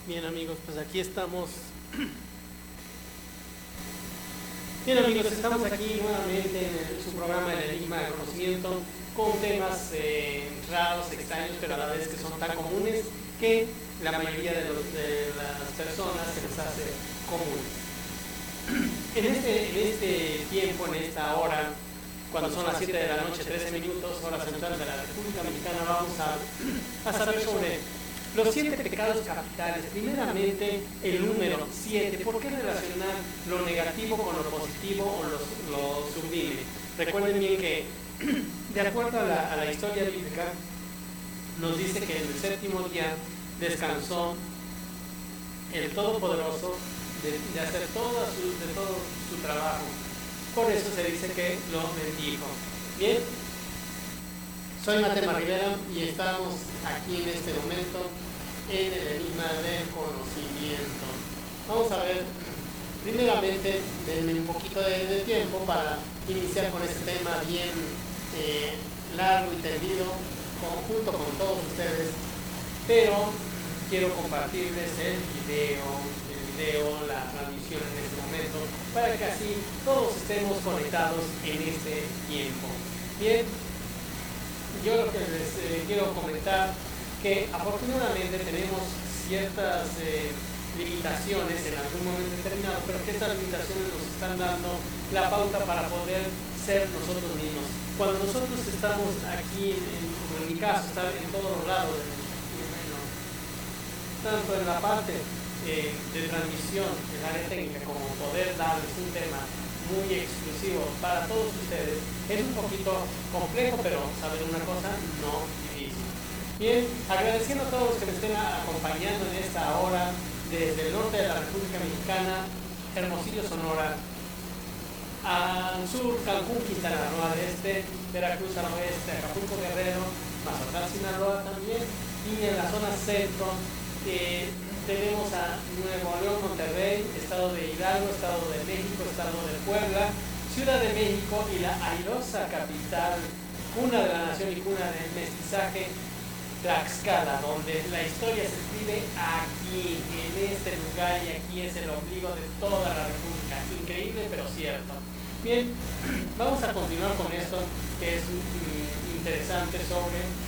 Bien amigos, pues aquí estamos. Bien amigos, estamos aquí nuevamente en su programa El Enigma del Conocimiento con temas raros, extraños, pero a la vez que son tan comunes que la mayoría de las personas se les hace común. En este tiempo, en esta hora, cuando son las 7 de la noche, 13 minutos, hora central de la República Mexicana, vamos a saber sobre los 7 pecados capitales. Primeramente, el número 7. ¿Por qué relacionar lo negativo con lo positivo o lo sublime? Recuerden bien que, de acuerdo a la historia bíblica, nos dice que en el séptimo día descansó el Todopoderoso de hacer todo su trabajo. Por eso se dice que lo bendijo. Bien, soy Matema Rivera y estamos aquí en este momento en el Enigma del Conocimiento. Vamos a ver, primeramente, denme un poquito de tiempo para iniciar con este tema bien largo y tendido, junto con todos ustedes, pero quiero compartirles el video, la transmisión en este momento, para que así todos estemos conectados en este tiempo. Bien, yo lo que les quiero comentar que afortunadamente tenemos ciertas limitaciones en algún momento determinado, pero que estas limitaciones nos están dando la pauta para poder ser nosotros mismos. Cuando nosotros estamos aquí, como en mi caso, estar en todos los lados, tanto en la parte de transmisión, en el área técnica, como poder darles un tema muy exclusivo para todos ustedes, es un poquito complejo, pero saber una cosa, no difícil. Bien, agradeciendo a todos los que me estén acompañando en esta hora desde el norte de la República Mexicana, Hermosillo, Sonora, al sur, Cancún, Quintana Roo al este, Veracruz al oeste, Acapulco, Guerrero, Mazatlán, Sinaloa también, y en la zona centro tenemos a Nuevo León, Monterrey, Estado de Hidalgo, Estado de México, Estado de Puebla, Ciudad de México y la airosa capital, cuna de la nación y cuna del mestizaje, Tlaxcala, donde la historia se escribe aquí, en este lugar, y aquí es el ombligo de toda la República. Increíble, pero cierto. Bien, vamos a continuar con esto, que es interesante sobre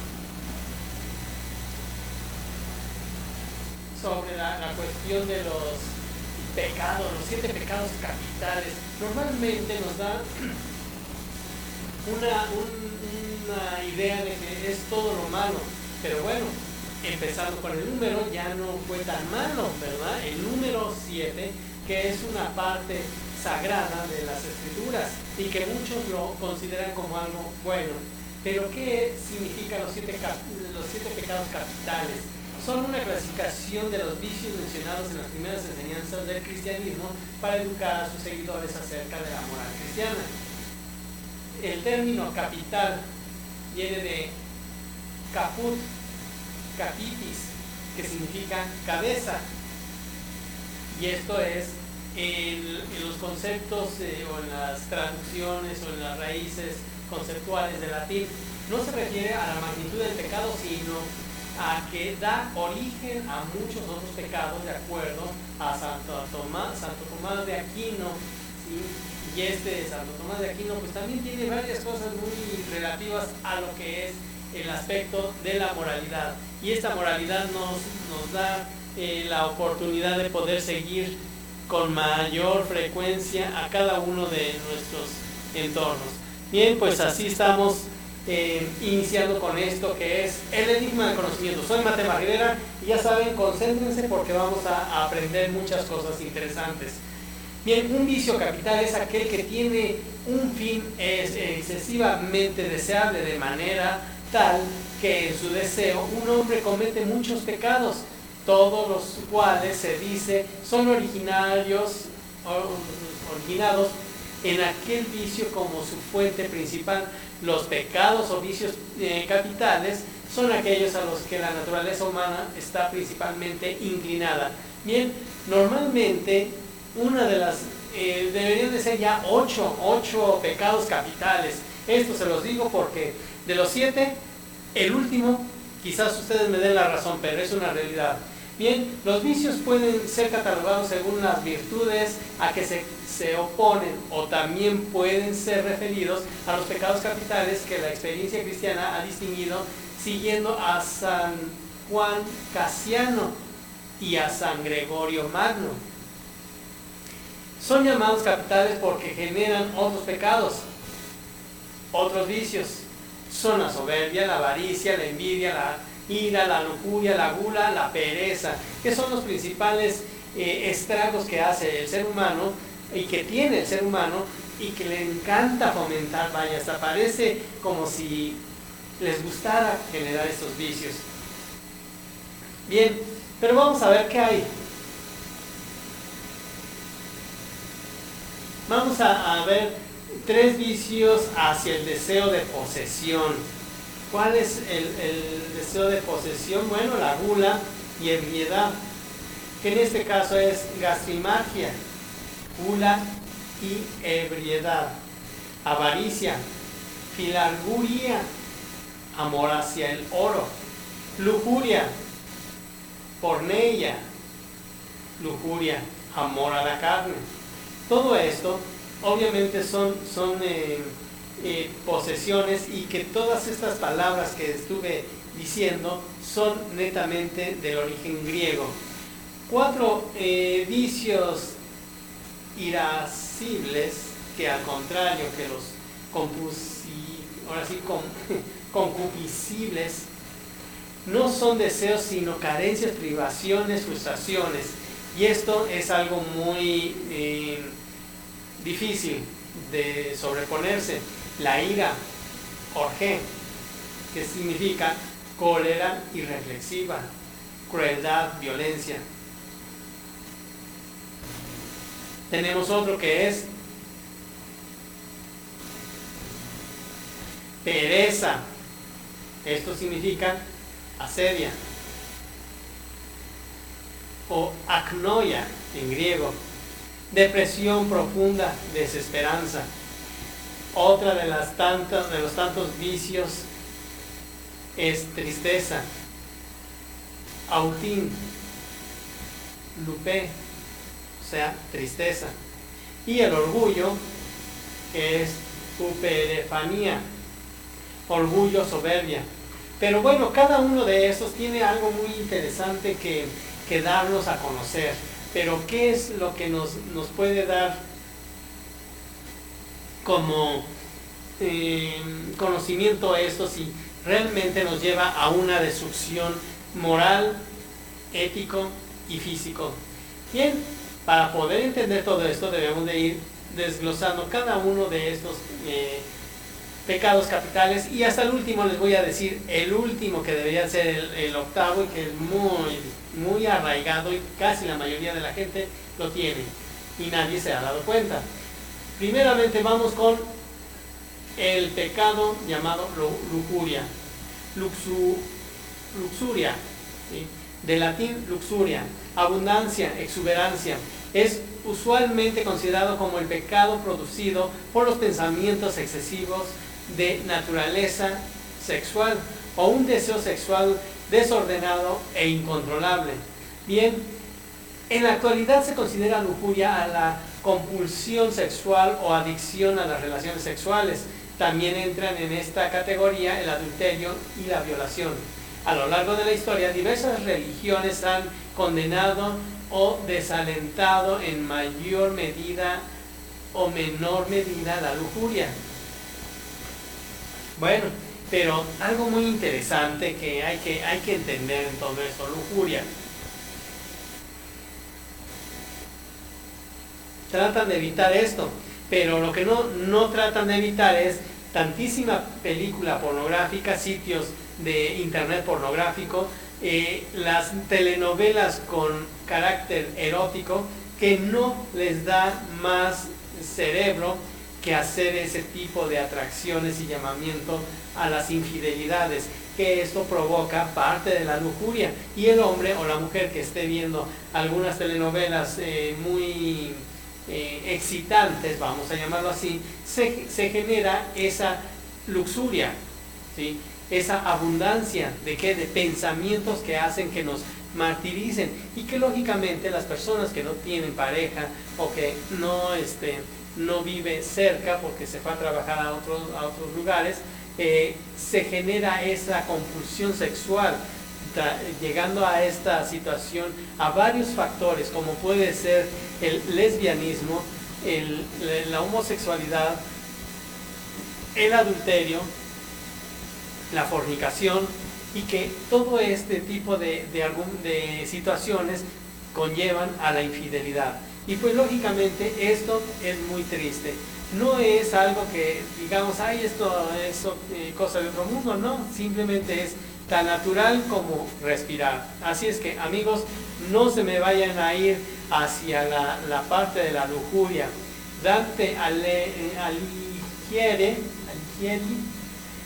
la cuestión de los pecados, los 7 pecados capitales. Normalmente nos da una idea de que es todo lo malo, pero bueno, empezando con el número ya no fue tan malo, ¿verdad? El número 7, que es una parte sagrada de las escrituras y que muchos lo consideran como algo bueno. Pero ¿qué significan los 7 pecados capitales? Son una clasificación de los vicios mencionados en las primeras enseñanzas del cristianismo para educar a sus seguidores acerca de la moral cristiana. El término capital viene de caput, capitis, que significa cabeza. Y esto es en los conceptos o en las traducciones o en las raíces conceptuales del latín. No se refiere a la magnitud del pecado, sino a que da origen a muchos otros pecados, de acuerdo a Santo Tomás de Aquino, ¿sí? Y Santo Tomás de Aquino pues también tiene varias cosas muy relativas a lo que es el aspecto de la moralidad, y esta moralidad nos da la oportunidad de poder seguir con mayor frecuencia a cada uno de nuestros entornos. Bien, pues así estamos iniciando con esto que es el Enigma del Conocimiento. Soy Matema Rivera y ya saben, concéntrense porque vamos a aprender muchas cosas interesantes. Bien, un vicio capital es aquel que tiene un fin excesivamente deseable, de manera tal que en su deseo un hombre comete muchos pecados, todos los cuales se dice son originados en aquel vicio como su fuente principal. Los pecados o vicios capitales son aquellos a los que la naturaleza humana está principalmente inclinada. Bien, normalmente una de las deberían de ser ya 8 pecados capitales. Esto se los digo porque de los 7, el último, quizás ustedes me den la razón, pero es una realidad. Bien, los vicios pueden ser catalogados según las virtudes a que se oponen, o también pueden ser referidos a los pecados capitales que la experiencia cristiana ha distinguido siguiendo a San Juan Casiano y a San Gregorio Magno. Son llamados capitales porque generan otros pecados, otros vicios. Son la soberbia, la avaricia, la envidia, la ira, la lujuria, la gula, la pereza, que son los principales estragos que hace el ser humano y que tiene el ser humano y que le encanta fomentar. Vaya, hasta parece como si les gustara generar estos vicios. Bien, pero vamos a ver qué hay. Vamos a ver 3 vicios hacia el deseo de posesión. ¿Cuál es el deseo de posesión? Bueno, la gula y ebriedad, que en este caso es gastrimargia, gula y ebriedad. Avaricia, filarguria, amor hacia el oro. Lujuria, porneia, lujuria, amor a la carne. Todo esto obviamente son posesiones, y que todas estas palabras que estuve diciendo son netamente del origen griego. 4 vicios irascibles, que al contrario que los concupiscibles, no son deseos sino carencias, privaciones, frustraciones, y esto es algo muy difícil de sobreponerse. La ira, orgé, que significa cólera irreflexiva, crueldad, violencia. Tenemos otro que es pereza. Esto significa asedia, o acnoia en griego, depresión profunda, desesperanza. Otra de los tantos vicios es tristeza, autín, lupé, o sea, tristeza. Y el orgullo, que es uperefanía, orgullo, soberbia. Pero bueno, cada uno de estos tiene algo muy interesante que darnos a conocer. Pero ¿qué es lo que nos puede dar como conocimiento a esto, si realmente nos lleva a una destrucción moral, ético y físico? Bien, para poder entender todo esto debemos de ir desglosando cada uno de estos pecados capitales, y hasta el último les voy a decir el último, que debería ser el octavo, y que es muy arraigado, y casi la mayoría de la gente lo tiene y nadie se ha dado cuenta. Primeramente vamos con el pecado llamado lujuria, luxuria, ¿sí? De latín luxuria, abundancia, exuberancia. Es usualmente considerado como el pecado producido por los pensamientos excesivos de naturaleza sexual, o un deseo sexual desordenado e incontrolable. Bien, en la actualidad se considera lujuria a la compulsión sexual o adicción a las relaciones sexuales. También entran en esta categoría el adulterio y la violación. A lo largo de la historia, diversas religiones han condenado o desalentado en mayor medida o menor medida la lujuria. Bueno, pero algo muy interesante que hay que entender en todo esto: lujuria. Tratan de evitar esto, pero lo que no tratan de evitar es tantísima película pornográfica, sitios de internet pornográfico, las telenovelas con carácter erótico, que no les da más cerebro que hacer ese tipo de atracciones y llamamiento a las infidelidades, que esto provoca parte de la lujuria. Y el hombre o la mujer que esté viendo algunas telenovelas muy excitantes, vamos a llamarlo así, se genera esa luxuria, ¿sí? esa abundancia de pensamientos que hacen que nos martiricen, y que lógicamente las personas que no tienen pareja o que no vive cerca porque se fue a trabajar a otros lugares, se genera esa compulsión sexual, llegando a esta situación a varios factores, como puede ser el lesbianismo, la homosexualidad, el adulterio, la fornicación, y que todo este tipo de situaciones conllevan a la infidelidad. Y pues lógicamente esto es muy triste. No es algo que digamos, ay, esto es cosa de otro mundo, no, simplemente es tan natural como respirar. Así es que, amigos, no se me vayan a ir hacia la parte de la lujuria. Dante Alighieri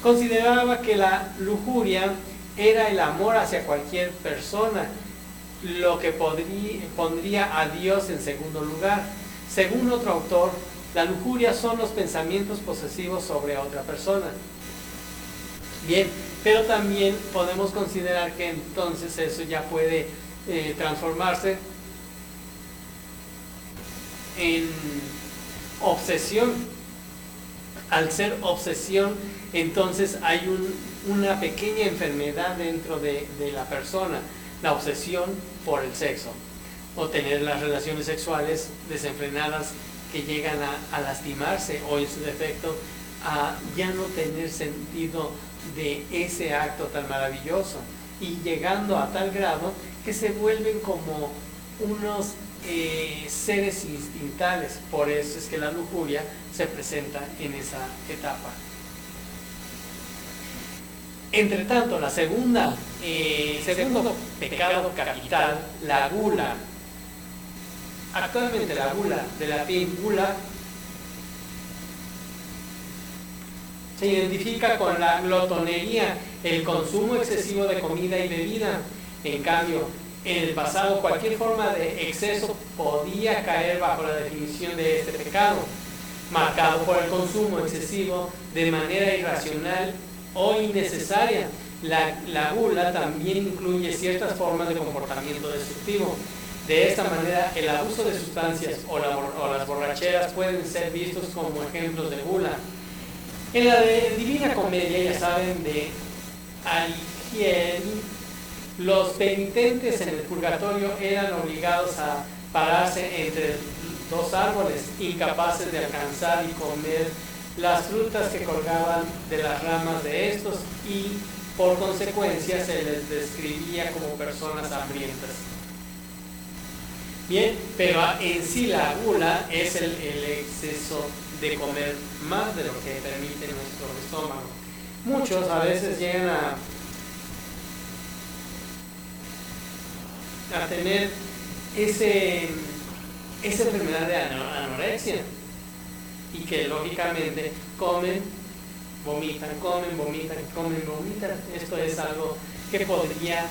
consideraba que la lujuria era el amor hacia cualquier persona, lo que pondría a Dios en segundo lugar. Según otro autor, la lujuria son los pensamientos posesivos sobre otra persona. Bien, pero también podemos considerar que entonces eso ya puede transformarse en obsesión. Al ser obsesión, entonces hay una pequeña enfermedad dentro de la persona, la obsesión por el sexo, o tener las relaciones sexuales desenfrenadas que llegan a lastimarse, o en su defecto a ya no tener sentido de ese acto tan maravilloso, y llegando a tal grado que se vuelven como unos seres instintivos. Por eso es que la lujuria se presenta en esa etapa. Entre tanto, la segundo pecado capital, la gula. Actualmente la gula, de latín gula, se identifica con la glotonería, el consumo excesivo de comida y bebida. En cambio, en el pasado, cualquier forma de exceso podía caer bajo la definición de este pecado, marcado por el consumo excesivo de manera irracional o innecesaria. La gula también incluye ciertas formas de comportamiento destructivo. De esta manera, el abuso de sustancias o las borracheras pueden ser vistos como ejemplos de gula. En la Divina Comedia, ya saben, de Alighieri, los penitentes en el purgatorio eran obligados a pararse entre dos árboles, incapaces de alcanzar y comer las frutas que colgaban de las ramas de estos, y por consecuencia se les describía como personas hambrientas. Bien, pero en sí la gula es el exceso de comer más de lo que permite nuestro estómago. Muchos a veces llegan a tener esa enfermedad de anorexia, y que lógicamente comen, vomitan. Esto es algo que podría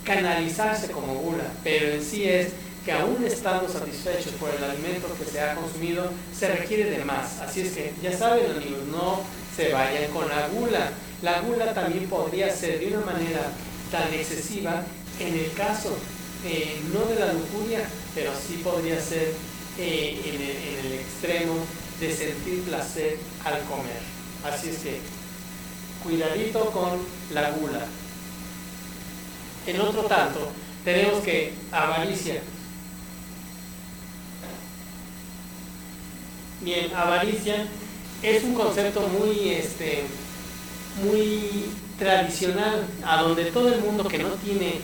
canalizarse como gula, pero en sí es que aún estando satisfechos por el alimento que se ha consumido, se requiere de más. Así es que ya saben, amigos, no se vayan con la gula. La gula también podría ser de una manera tan excesiva en el caso no de la lujuria, pero sí podría ser en el extremo de sentir placer al comer. Así es que cuidadito con la gula. En otro tanto, tenemos que avaricia. Bien, avaricia es un concepto muy tradicional, a donde todo el mundo que no tiene,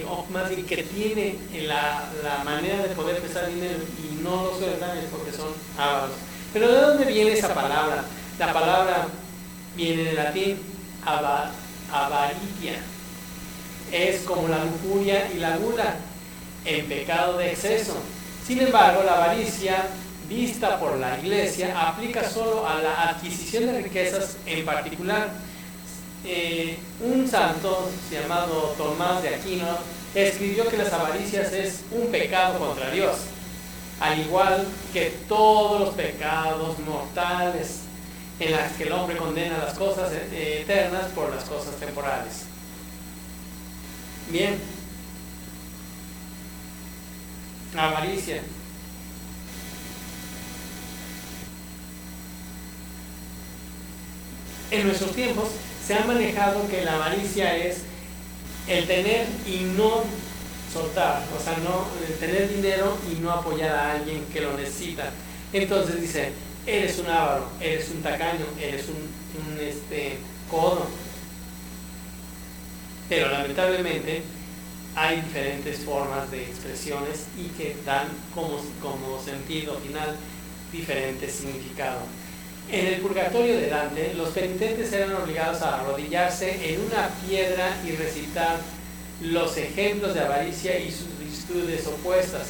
o más bien que tiene la manera de poder prestar dinero y no lo suele dar, es porque son ávaros. Pero ¿de dónde viene esa palabra? La palabra viene del latín avaritia. Es como la lujuria y la gula, en pecado de exceso. Sin embargo, la avaricia, vista por la Iglesia, aplica solo a la adquisición de riquezas en particular. Un santo llamado Tomás de Aquino escribió que las avaricias es un pecado contra Dios, al igual que todos los pecados mortales. en las que el hombre condena las cosas eternas por las cosas temporales. Bien. Avaricia. En nuestros tiempos se ha manejado que la avaricia es el tener y no soltar, o sea, no tener dinero y no apoyar a alguien que lo necesita. Entonces dice, eres un avaro, eres un tacaño, eres un codo. Pero lamentablemente hay diferentes formas de expresiones y que dan como sentido final diferentes significados. En el purgatorio de Dante, los penitentes eran obligados a arrodillarse en una piedra y recitar los ejemplos de avaricia y sus virtudes opuestas.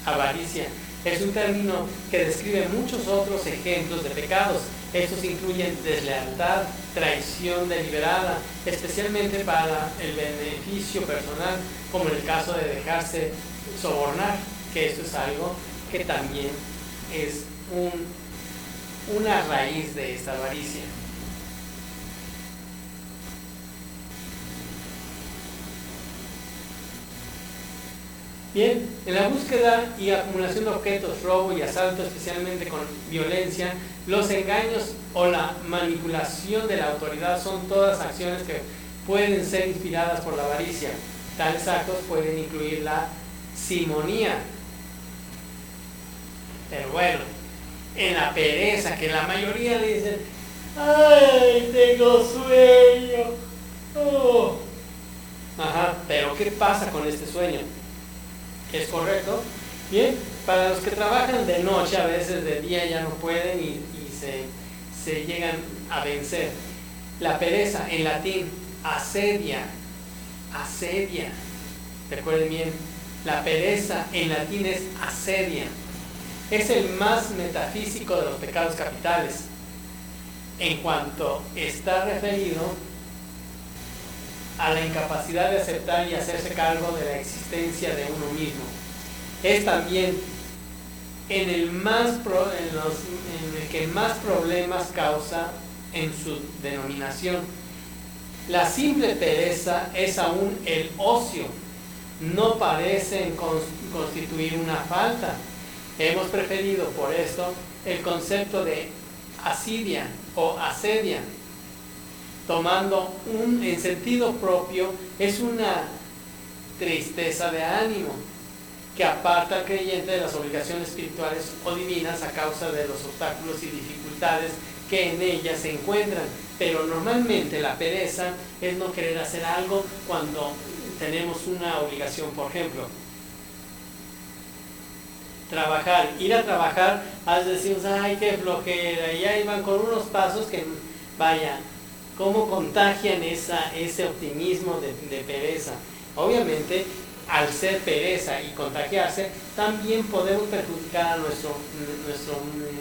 Avaricia es un término que describe muchos otros ejemplos de pecados. Estos incluyen deslealtad, traición deliberada, especialmente para el beneficio personal, como en el caso de dejarse sobornar, que esto es algo que también es una raíz de esta avaricia. Bien, en la búsqueda y acumulación de objetos, robo y asalto, especialmente con violencia, los engaños o la manipulación de la autoridad son todas acciones que pueden ser inspiradas por la avaricia. Tales actos pueden incluir la simonía. Pero bueno, en la pereza, que la mayoría le dicen, ¡ay, tengo sueño! Oh. Ajá, pero ¿qué pasa con este sueño? ¿Es correcto? Bien, para los que trabajan de noche, a veces de día ya no pueden y se llegan a vencer. La pereza, en latín, asedia. Recuerden bien, la pereza en latín es asedia. Es el más metafísico de los pecados capitales, en cuanto está referido a la incapacidad de aceptar y hacerse cargo de la existencia de uno mismo. Es también en el que más problemas causa en su denominación. La simple pereza es aún el ocio, no parece constituir una falta. Hemos preferido por esto el concepto de asidia o asedia, tomando en sentido propio, es una tristeza de ánimo que aparta al creyente de las obligaciones espirituales o divinas a causa de los obstáculos y dificultades que en ellas se encuentran. Pero normalmente la pereza es no querer hacer algo cuando tenemos una obligación. Por ejemplo, trabajar, ir a trabajar, a decir, ay, qué flojera, y ahí van con unos pasos que, vaya, cómo contagian ese optimismo de pereza. Obviamente, al ser pereza y contagiarse, también podemos perjudicar a nuestro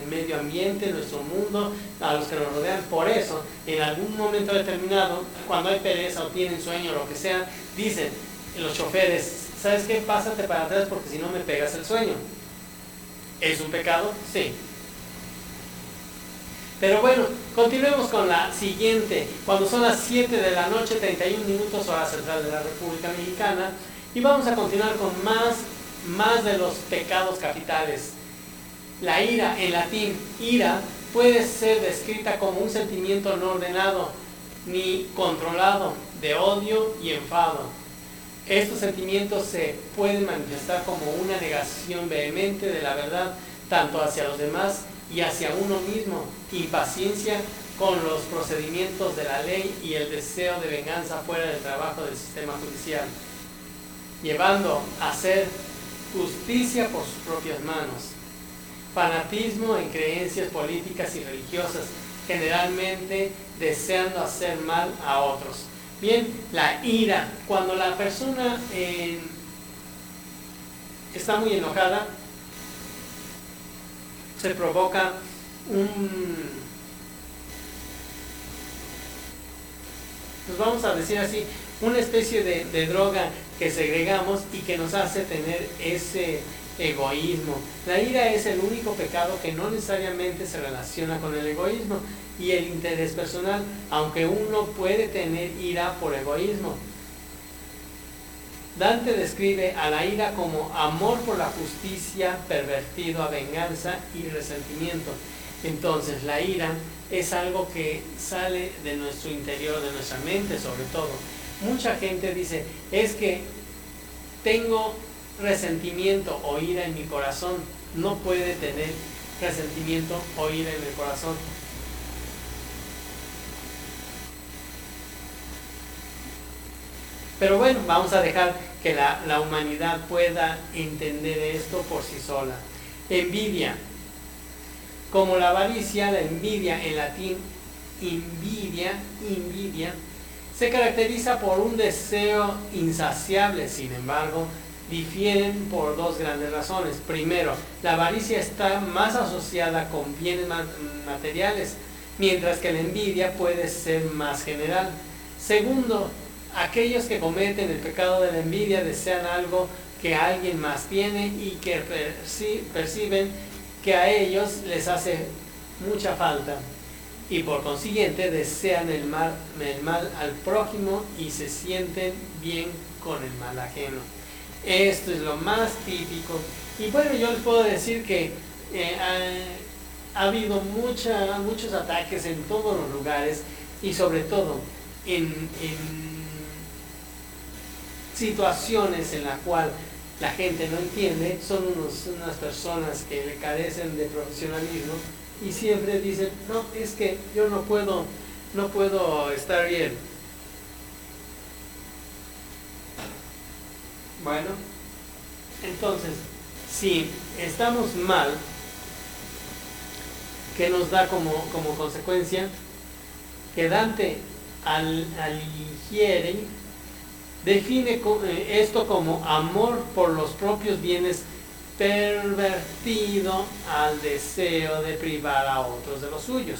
medio ambiente, nuestro mundo, a los que nos rodean. Por eso, en algún momento determinado, cuando hay pereza o tienen sueño o lo que sea, dicen los choferes, ¿sabes qué? Pásate para atrás porque si no me pegas el sueño. ¿Es un pecado? Sí. Pero bueno, continuemos con la siguiente. Cuando son las 7 de la noche, 31 minutos, hora central de la República Mexicana, y vamos a continuar con más de los pecados capitales. La ira, en latín, ira, puede ser descrita como un sentimiento no ordenado ni controlado de odio y enfado. Estos sentimientos se pueden manifestar como una negación vehemente de la verdad, tanto hacia los demás y hacia uno mismo, impaciencia con los procedimientos de la ley y el deseo de venganza fuera del trabajo del sistema judicial, llevando a hacer justicia por sus propias manos. Fanatismo en creencias políticas y religiosas, generalmente deseando hacer mal a otros. Bien, la ira, cuando la persona está muy enojada, se provoca pues vamos a decir así, una especie de droga que segregamos y que nos hace tener egoísmo. La ira es el único pecado que no necesariamente se relaciona con el egoísmo y el interés personal, aunque uno puede tener ira por egoísmo. Dante describe a la ira como amor por la justicia pervertido a venganza y resentimiento. Entonces la ira es algo que sale de nuestro interior, de nuestra mente sobre todo. Mucha gente dice, es que tengo resentimiento o ira en mi corazón. No puede tener resentimiento o ira en el corazón. Pero bueno, vamos a dejar que la humanidad pueda entender esto por sí sola. Envidia. Como la avaricia, la envidia, en latín invidia, se caracteriza por un deseo insaciable. Sin embargo, difieren por dos grandes razones. Primero, la avaricia está más asociada con bienes materiales, mientras que la envidia puede ser más general. Segundo, aquellos que cometen el pecado de la envidia desean algo que alguien más tiene y que perciben que a ellos les hace mucha falta y por consiguiente desean el mal al prójimo y se sienten bien con el mal ajeno. Esto es lo más típico. Y bueno, yo les puedo decir que ha habido muchos ataques en todos los lugares y sobre todo en situaciones en las cuales la gente no entiende. Son unas personas que le carecen de profesionalismo y siempre dicen, no, es que yo no puedo estar bien. Bueno, entonces, si estamos mal, ¿qué nos da como consecuencia? Que Dante Alighieri define esto como amor por los propios bienes pervertido al deseo de privar a otros de los suyos.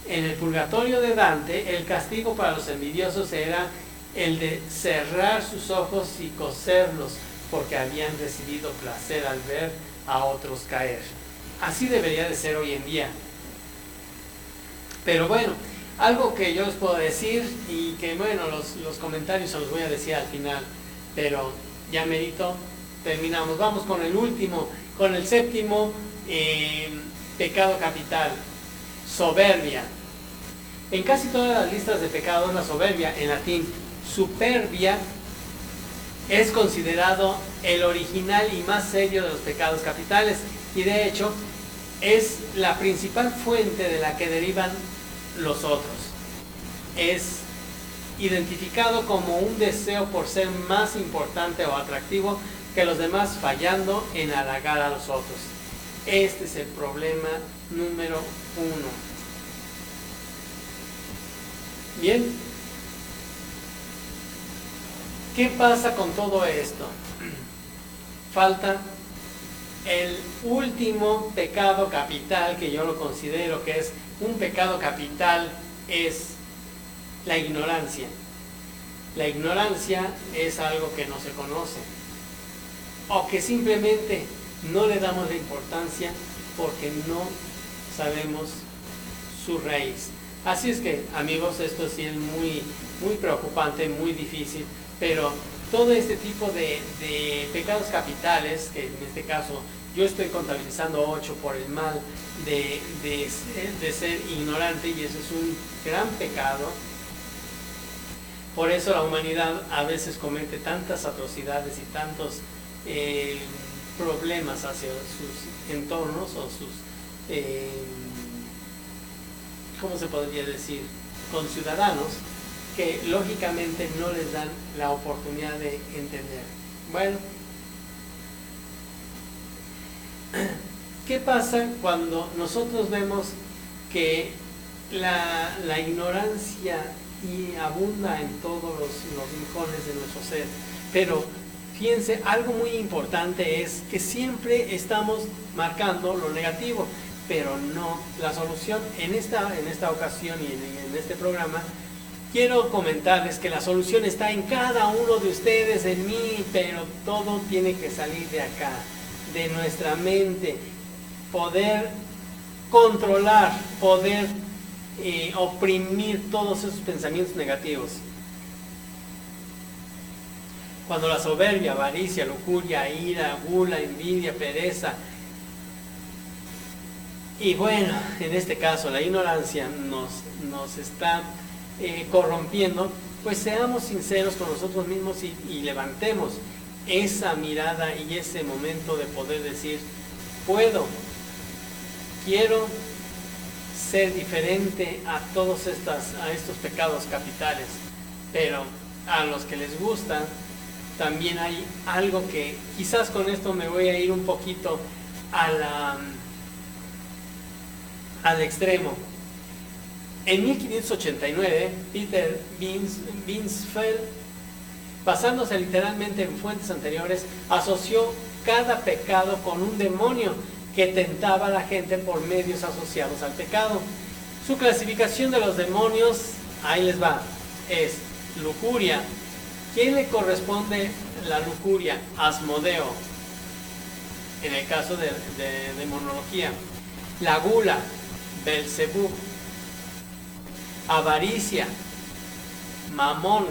En el purgatorio de Dante, el castigo para los envidiosos era el de cerrar sus ojos y coserlos, porque habían recibido placer al ver a otros caer. Así debería de ser hoy en día. Pero bueno, algo que yo les puedo decir y que bueno, los comentarios se los voy a decir al final, pero ya merito, terminamos. Vamos con el último, con el séptimo pecado capital, soberbia. En casi todas las listas de pecados, la soberbia, en latín superbia, es considerado el original y más serio de los pecados capitales y de hecho es la principal fuente de la que derivan los otros. Es identificado como un deseo por ser más importante o atractivo que los demás, fallando en halagar a los otros. Este es el problema número 1. Bien, ¿qué pasa con todo esto? Falta el último pecado capital, que yo lo considero que es un pecado capital, es la ignorancia. La ignorancia es algo que no se conoce o que simplemente no le damos la importancia porque no sabemos su raíz. Así es que, amigos, esto sí es muy preocupante, muy difícil, pero todo este tipo de pecados capitales, que en este caso yo estoy contabilizando 8 por el mal de ser ignorante, y ese es un gran pecado. Por eso la humanidad a veces comete tantas atrocidades y tantos problemas hacia sus entornos o sus, ¿cómo se podría decir?, conciudadanos, que lógicamente no les dan la oportunidad de entender. Bueno, ¿qué pasa cuando nosotros vemos que la ignorancia abunda en todos los rincones de nuestro ser? Pero fíjense, algo muy importante es que siempre estamos marcando lo negativo, pero no la solución. En esta ocasión y en este programa quiero comentarles que la solución está en cada uno de ustedes, en mí, pero todo tiene que salir de acá, de nuestra mente, poder controlar, poder oprimir todos esos pensamientos negativos. Cuando la soberbia, avaricia, lujuria, ira, gula, envidia, pereza, y bueno, en este caso la ignorancia nos está corrompiendo, pues seamos sinceros con nosotros mismos y levantemos esa mirada y ese momento de poder decir, quiero ser diferente a estos pecados capitales, pero a los que les gusta, también hay algo que quizás con esto me voy a ir un poquito al extremo. En 1589, Peter Binsfeld, basándose literalmente en fuentes anteriores, asoció cada pecado con un demonio que tentaba a la gente por medios asociados al pecado. Su clasificación de los demonios, ahí les va, es lujuria. ¿Quién le corresponde la lujuria? Asmodeo, en el caso de demonología. La gula, Belcebú. Avaricia, Mamón.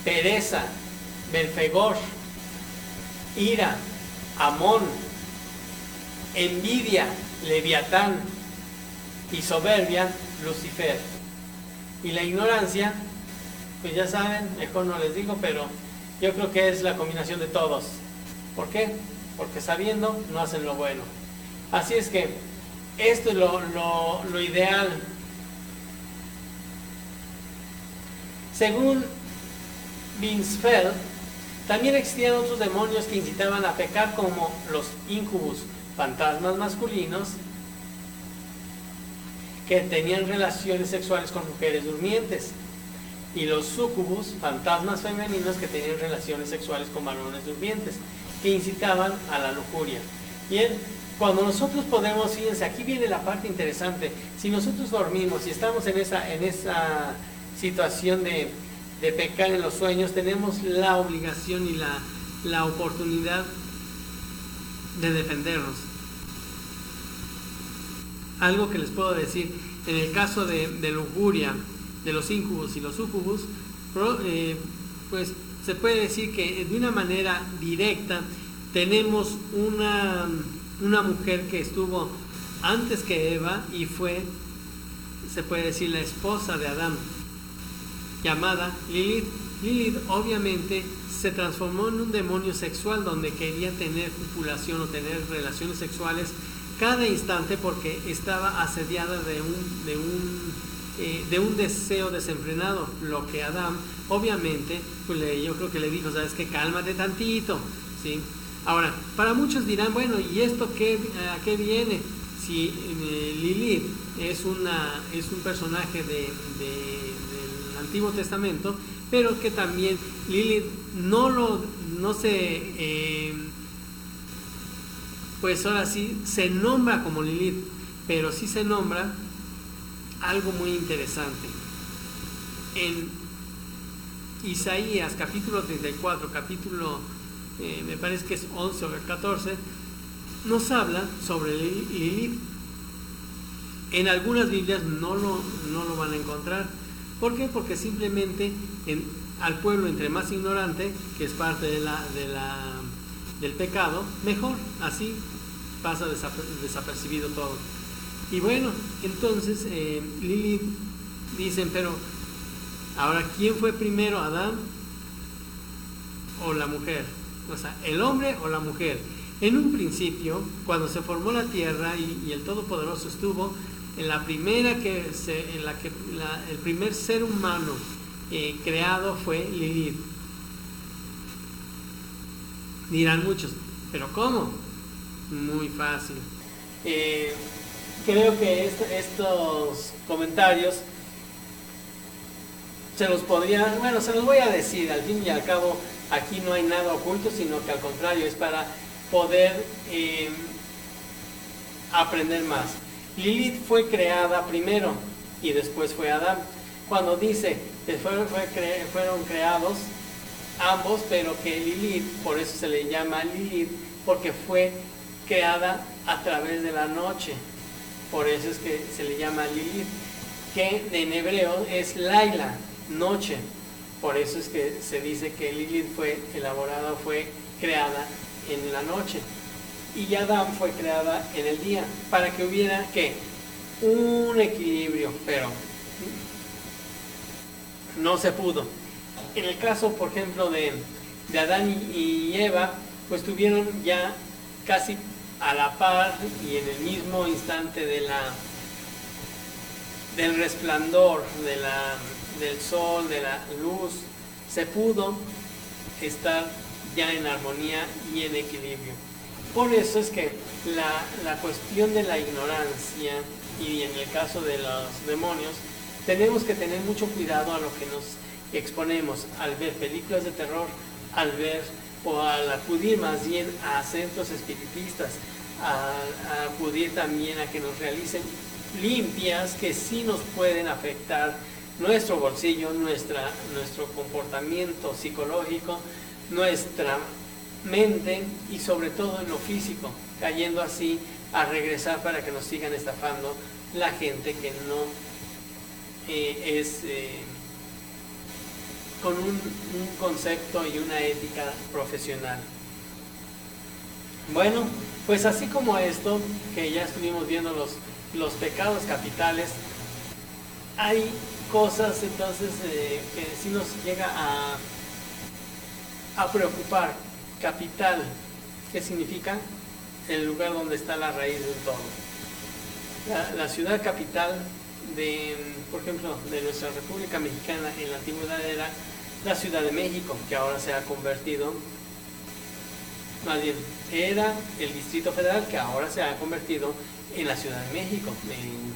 Pereza, Belfegor. Ira, Amón. Envidia, Leviatán. Y soberbia, Lucifer. Y la ignorancia, pues ya saben, mejor no les digo, pero yo creo que es la combinación de todos. ¿Por qué? Porque sabiendo no hacen lo bueno. Así es que esto es lo ideal. Según Binsfeld, también existían otros demonios que incitaban a pecar, como los incubus, fantasmas masculinos que tenían relaciones sexuales con mujeres durmientes, y los sucubus, fantasmas femeninos que tenían relaciones sexuales con varones durmientes, que incitaban a la lujuria. Bien, cuando nosotros podemos, fíjense, aquí viene la parte interesante, si nosotros dormimos y estamos en esa situación de pecar en los sueños, tenemos la obligación y la oportunidad de defendernos. Algo que les puedo decir, en el caso de lujuria, de los incubus y los sucubus, pues se puede decir que de una manera directa tenemos una mujer que estuvo antes que Eva y fue, se puede decir, la esposa de Adán, llamada Lilith. Lilith obviamente se transformó en un demonio sexual donde quería tener copulación o tener relaciones sexuales cada instante, porque estaba asediada de un deseo desenfrenado, lo que Adán obviamente pues yo creo que le dijo, sabes que cálmate tantito, ¿sí? Ahora, para muchos dirán, bueno, ¿y esto a qué viene? Si Lilith es un personaje del Antiguo Testamento, pero que también Lilith pues ahora sí se nombra como Lilith, pero sí se nombra algo muy interesante. En Isaías capítulo 34, me parece que es 11 o 14, nos habla sobre Lilith. En algunas Biblias no lo van a encontrar. ¿Por qué? Porque simplemente al pueblo entre más ignorante, que es parte del pecado, mejor, así pasa desapercibido todo. Y bueno, entonces Lilith, dicen, pero ahora, ¿quién fue primero, Adán o la mujer? O sea, ¿el hombre o la mujer? En un principio, cuando se formó la tierra y el Todopoderoso estuvo, en la primera el primer ser humano creado fue Lilith. Dirán muchos, ¿pero cómo? Muy fácil. Creo que estos comentarios se los voy a decir. Al fin y al cabo, aquí no hay nada oculto, sino que al contrario, es para poder aprender más. Lilith fue creada primero y después fue Adán. Cuando dice que fueron creados ambos, pero que Lilith, por eso se le llama Lilith, porque fue creada a través de la noche. Por eso es que se le llama Lilith, que en hebreo es Laila, noche. Por eso es que se dice que Lilith fue elaborada, fue creada en la noche. Y Adán fue creada en el día, para que hubiera, ¿qué? Un equilibrio, pero no se pudo. En el caso, por ejemplo, de Adán y Eva, pues tuvieron ya casi a la par y en el mismo instante del resplandor, del sol, de la luz, se pudo estar ya en armonía y en equilibrio. Por eso es que la cuestión de la ignorancia, y en el caso de los demonios, tenemos que tener mucho cuidado a lo que nos exponemos al ver películas de terror, al ver o al acudir más bien a centros espiritistas, a acudir también a que nos realicen limpias que sí nos pueden afectar nuestro bolsillo, nuestro comportamiento psicológico, nuestra mente y sobre todo en lo físico, cayendo así a regresar para que nos sigan estafando la gente que no es con un concepto y una ética profesional. Bueno, pues así como esto, que ya estuvimos viendo los pecados capitales, hay cosas entonces que sí nos llega a preocupar. Capital, ¿qué significa? El lugar donde está la raíz del todo. La ciudad capital por ejemplo, de nuestra República Mexicana en la antigüedad era la Ciudad de México, que ahora se ha convertido, más bien, era el Distrito Federal, que ahora se ha convertido en la Ciudad de México.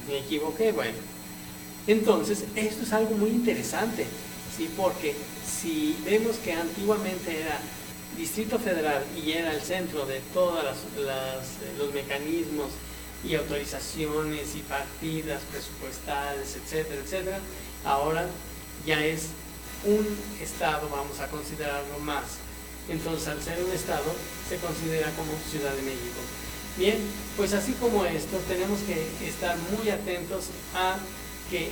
Me equivoqué, bueno. Entonces, esto es algo muy interesante, ¿sí? Porque si vemos que antiguamente era Distrito Federal y era el centro de todos los mecanismos y autorizaciones y partidas presupuestales, etcétera, etcétera, ahora ya es un estado, vamos a considerarlo más. Entonces, al ser un estado, se considera como Ciudad de México. Bien, pues así como esto, tenemos que estar muy atentos a que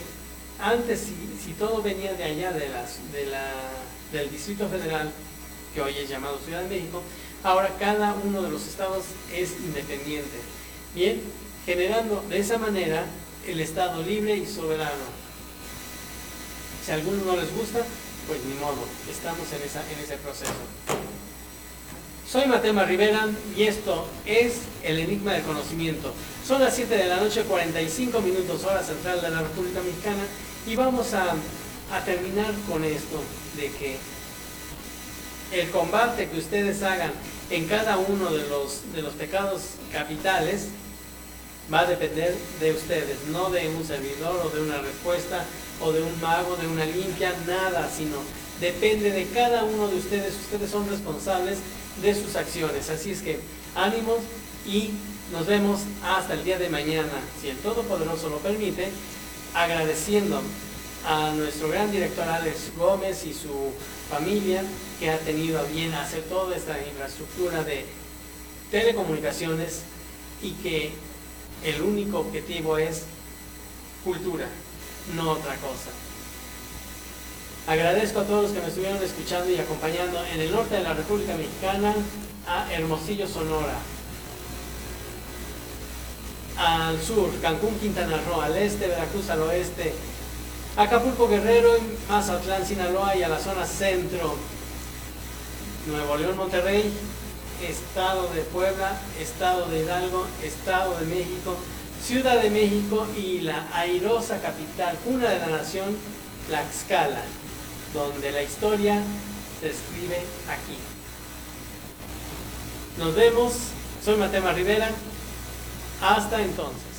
antes, si todo venía de allá, del Distrito Federal, que hoy es llamado Ciudad de México, ahora cada uno de los estados es independiente. Bien, generando de esa manera el estado libre y soberano. Si a algunos no les gusta, pues ni modo, estamos en ese proceso. Soy Matema Rivera y esto es El Enigma del Conocimiento. Son las 7 de la noche, 45 minutos, hora central de la República Mexicana, y vamos a terminar con esto, de que el combate que ustedes hagan en cada uno de los pecados capitales va a depender de ustedes, no de un servidor o de una respuesta o de un mago, de una limpia, nada, sino depende de cada uno de ustedes. Ustedes son responsables de sus acciones. Así es que ánimos y nos vemos hasta el día de mañana, si el Todopoderoso lo permite, agradeciendo a nuestro gran director Alex Gómez y su familia, que ha tenido a bien hacer toda esta infraestructura de telecomunicaciones y que el único objetivo es cultura, no otra cosa. Agradezco a todos los que me estuvieron escuchando y acompañando en el norte de la República Mexicana, a Hermosillo, Sonora, al sur, Cancún, Quintana Roo, al este, Veracruz, al oeste, Acapulco, Guerrero, Mazatlán, Sinaloa, y a la zona centro, Nuevo León, Monterrey, Estado de Puebla, Estado de Hidalgo, Estado de México, Ciudad de México y la airosa capital, cuna de la nación, Tlaxcala, donde la historia se escribe aquí. Nos vemos, soy Matema Rivera, hasta entonces.